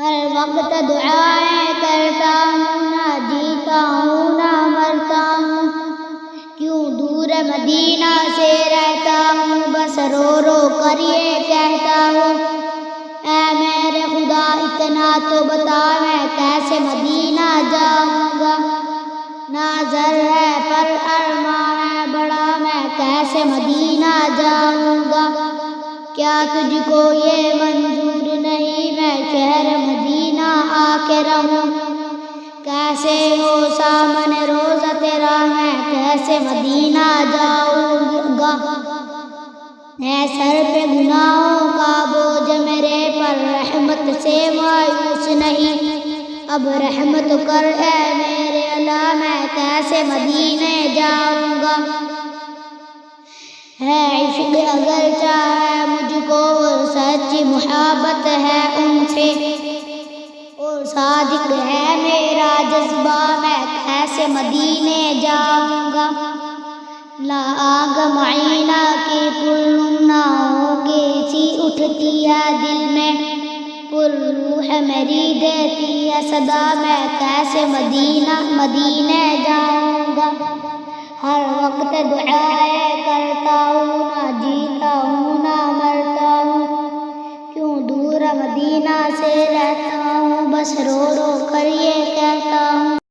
ہر وقت دعائیں کرتا ہوں، نہ جیتا ہوں نہ مرتا ہوں، کیوں دور مدینہ سے رہتا ہوں، بس رو رو کر یہ کہتا ہوں، اے میرے خدا اتنا تو بتا میں کیسے مدینہ جاؤں گا، نہ زر ہے پر ارماں ہے بڑا میں کیسے مدینہ جاؤں گا، کیا تجھ کو یہ منظور نہیں میں شہر مدینہ آ کے رہوں، کیسے ہو سامنے روزہ تیرا میں کیسے مدینہ جاؤں گا، ہے سر پہ گناہوں کا بوجھ میرے پر رحمت سے مایوس نہیں، اب رحمت کر اے میرے اللہ میں کیسے مدینے جاؤں گا، ہے عشق اگر چاہے مجھ کو اور سچی محبت ہے ان سے، اور صادق ہے میرا جذبہ میں کیسے مدینے جاؤں گا، لا آگ معینہ کی پرناؤں کی سی اٹھتی ہے دل میں، پر روح میری دیتی ہے صدا میں کیسے مدینے جاؤں گا، ہر وقت دعائیں کرتا ہوں، نہ جی